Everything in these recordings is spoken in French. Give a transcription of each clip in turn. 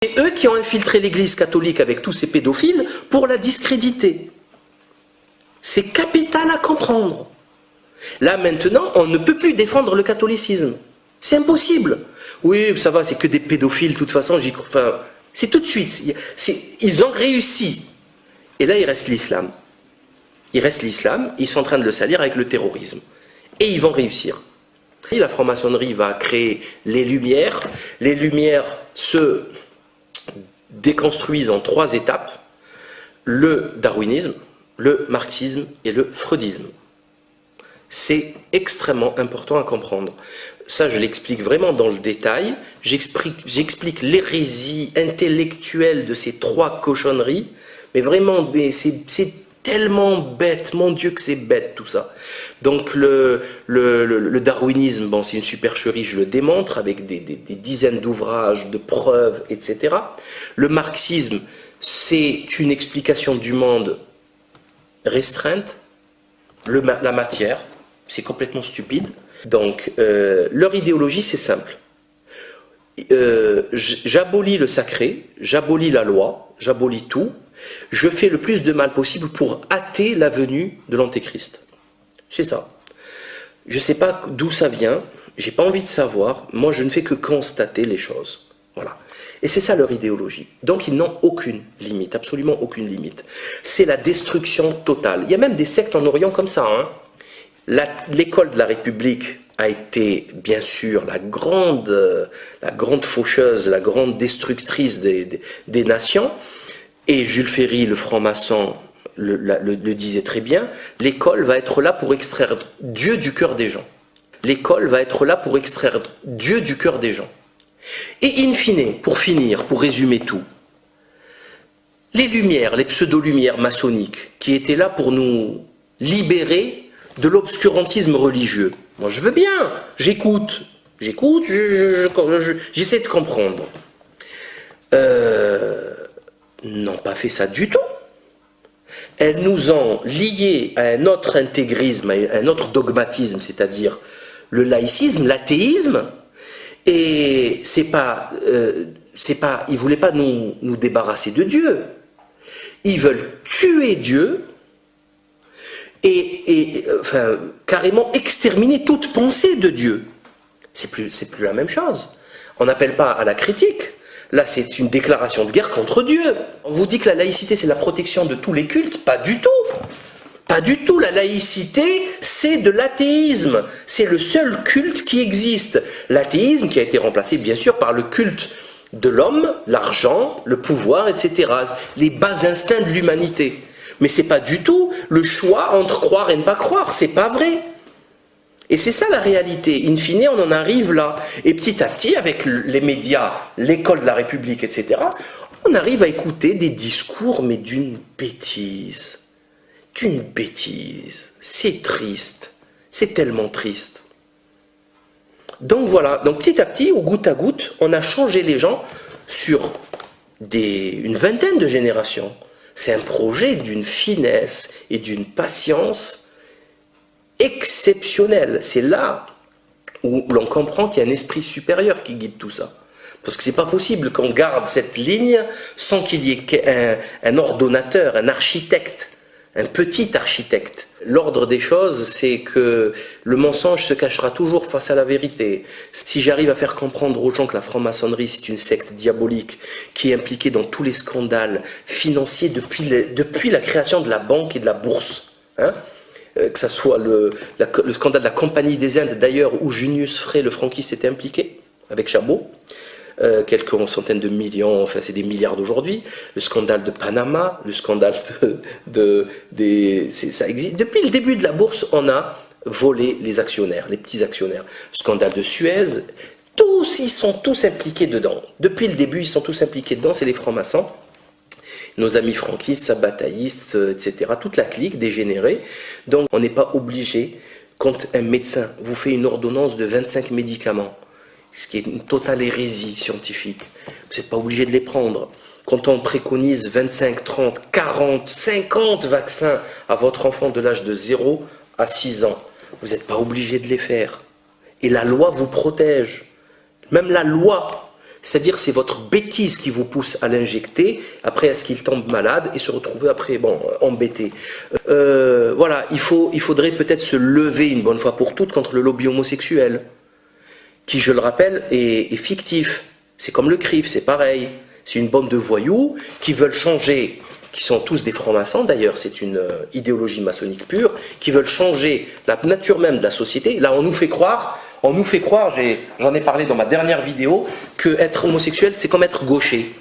C'est eux qui ont infiltré l'Église catholique avec tous ces pédophiles pour la discréditer. C'est capital à comprendre. Là maintenant, on ne peut plus défendre le catholicisme. C'est impossible. Oui, ça va, c'est que des pédophiles, de toute façon, j'y crois. Enfin, c'est tout de suite. Ils ont réussi. Et là, il reste l'islam. Il reste l'islam, ils sont en train de le salir avec le terrorisme. Et ils vont réussir. Et la franc-maçonnerie va créer les Lumières. Les Lumières se déconstruisent en 3 étapes. Le darwinisme, le marxisme et le freudisme. C'est extrêmement important à comprendre. Ça, je l'explique vraiment dans le détail. J'explique l'hérésie intellectuelle de ces 3 cochonneries. Mais vraiment, c'est tellement bête. Mon Dieu que c'est bête tout ça. Donc le darwinisme, bon, c'est une supercherie, je le démontre, avec des dizaines d'ouvrages, de preuves, etc. Le marxisme, c'est une explication du monde restreinte. La matière, c'est complètement stupide. Donc, leur idéologie, c'est simple. J'abolis le sacré, j'abolis la loi, j'abolis tout. Je fais le plus de mal possible pour hâter la venue de l'Antéchrist. C'est ça. Je ne sais pas d'où ça vient, j'ai pas envie de savoir. Moi, je ne fais que constater les choses. Voilà. Et c'est ça leur idéologie. Donc, ils n'ont aucune limite, absolument aucune limite. C'est la destruction totale. Il y a même des sectes en Orient comme ça, hein. L'école de la République a été, bien sûr, la grande faucheuse, la grande destructrice des nations. Et Jules Ferry, le franc-maçon, le disait très bien, l'école va être là pour extraire Dieu du cœur des gens. L'école va être là pour extraire Dieu du cœur des gens. Et in fine, pour finir, pour résumer tout, les lumières, les pseudo-lumières maçonniques, qui étaient là pour nous libérer de l'obscurantisme religieux. Moi, je veux bien, j'écoute, j'essaie de comprendre. N'ont pas fait ça du tout. Elles nous ont liés à un autre intégrisme, à un autre dogmatisme, c'est-à-dire le laïcisme, l'athéisme. Et ils ne voulaient pas nous débarrasser de Dieu. Ils veulent tuer Dieu et carrément exterminer toute pensée de Dieu. C'est plus la même chose. On n'appelle pas à la critique. Là, c'est une déclaration de guerre contre Dieu. On vous dit que la laïcité, c'est la protection de tous les cultes. Pas du tout. Pas du tout. La laïcité, c'est de l'athéisme. C'est le seul culte qui existe. L'athéisme qui a été remplacé, bien sûr, par le culte de l'homme, l'argent, le pouvoir, etc. Les bas instincts de l'humanité. Mais c'est pas du tout le choix entre croire et ne pas croire. C'est pas vrai. Et c'est ça la réalité. In fine, on en arrive là. Et petit à petit, avec les médias, l'école de la République, etc., on arrive à écouter des discours, mais d'une bêtise. D'une bêtise. C'est triste. C'est tellement triste. Donc voilà. Donc petit à petit, au goutte à goutte, on a changé les gens sur une vingtaine de générations. C'est un projet d'une finesse et d'une patience exceptionnelle. C'est là où l'on comprend qu'il y a un esprit supérieur qui guide tout ça. Parce que c'est pas possible qu'on garde cette ligne sans qu'il y ait un ordonnateur, un architecte, un petit architecte. L'ordre des choses, c'est que le mensonge se cachera toujours face à la vérité. Si j'arrive à faire comprendre aux gens que la franc-maçonnerie, c'est une secte diabolique qui est impliquée dans tous les scandales financiers depuis la création de la banque et de la bourse, hein, que ce soit le scandale de la Compagnie des Indes, d'ailleurs, où Junius Frey, le franquiste, était impliqué, avec Chabot, quelques centaines de millions, enfin c'est des milliards d'aujourd'hui, le scandale de Panama, le scandale ça existe. Depuis le début de la bourse, on a volé les actionnaires, les petits actionnaires. Le scandale de Suez, ils sont tous impliqués dedans. Depuis le début, ils sont tous impliqués dedans, c'est les francs-maçons. Nos amis franquistes, sabataïstes, etc., toute la clique dégénérée. Donc on n'est pas obligé, quand un médecin vous fait une ordonnance de 25 médicaments, ce qui est une totale hérésie scientifique, vous n'êtes pas obligé de les prendre. Quand on préconise 25, 30, 40, 50 vaccins à votre enfant de l'âge de 0 à 6 ans, vous n'êtes pas obligé de les faire. Et la loi vous protège. Même la loi. C'est-à-dire, c'est votre bêtise qui vous pousse à l'injecter, après est-ce qu'il tombe malade et se retrouver après, bon, embêté. Voilà, il faudrait peut-être se lever une bonne fois pour toutes contre le lobby homosexuel, qui, je le rappelle, est fictif. C'est comme le CRIF, c'est pareil. C'est une bande de voyous qui veulent changer, qui sont tous des francs-maçons d'ailleurs, c'est une idéologie maçonnique pure, qui veulent changer la nature même de la société. Là, on nous fait croire, j'en ai parlé dans ma dernière vidéo, que être homosexuel, c'est comme être gaucher.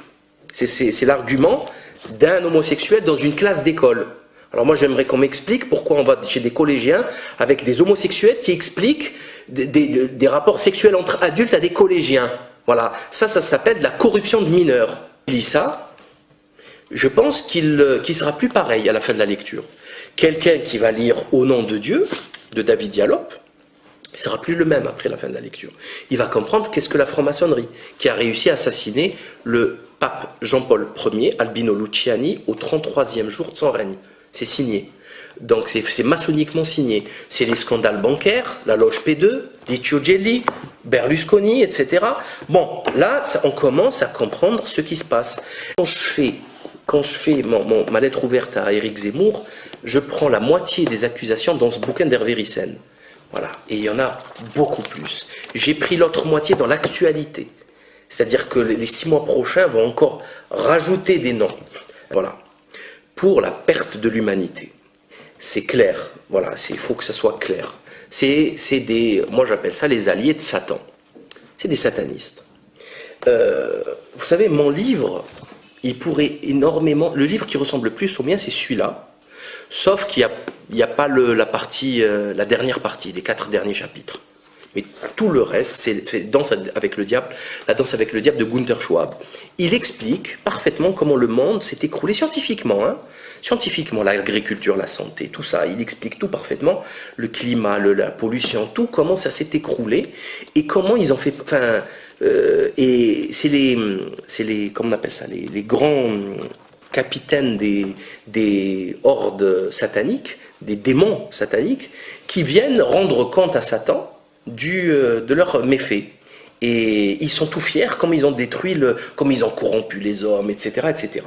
C'est l'argument d'un homosexuel dans une classe d'école. Alors moi, j'aimerais qu'on m'explique pourquoi on va chez des collégiens avec des homosexuels qui expliquent des rapports sexuels entre adultes à des collégiens. Voilà, ça s'appelle de la corruption de mineurs. Je lis ça, je pense qu'il sera plus pareil à la fin de la lecture. Quelqu'un qui va lire Au nom de Dieu, de David Dialop, il sera plus le même après la fin de la lecture. Il va comprendre qu'est-ce que la franc-maçonnerie, qui a réussi à assassiner le pape Jean-Paul Ier, Albino Luciani, au 33e jour de son règne. C'est signé. Donc c'est maçonniquement signé. C'est les scandales bancaires, la loge P2, Licio Gelli, Berlusconi, etc. Bon, là, on commence à comprendre ce qui se passe. Quand je fais ma lettre ouverte à Éric Zemmour, je prends la moitié des accusations dans ce bouquin d'Hervé Ryssen. Voilà, et il y en a beaucoup plus. J'ai pris l'autre moitié dans l'actualité. C'est-à-dire que les 6 mois prochains vont encore rajouter des noms. Voilà. Pour la perte de l'humanité. C'est clair, voilà, il faut que ça soit clair. Moi j'appelle ça les alliés de Satan. C'est des satanistes. Vous savez, mon livre, il pourrait énormément... Le livre qui ressemble le plus au mien, c'est celui-là. Sauf qu'il n'y a pas la dernière partie, les 4 derniers chapitres. Mais tout le reste, c'est Danse avec le diable, la danse avec le diable de Gunther Schwab. Il explique parfaitement comment le monde s'est écroulé scientifiquement. Scientifiquement, l'agriculture, la santé, tout ça, il explique tout parfaitement. Le climat, la pollution, tout, comment ça s'est écroulé et comment ils ont fait... Enfin, et c'est les comment on appelle ça, les grands capitaines des hordes sataniques, des démons sataniques, qui viennent rendre compte à Satan de leurs méfaits. Et ils sont tout fiers comme ils ont détruit, comme ils ont corrompu les hommes, etc., etc.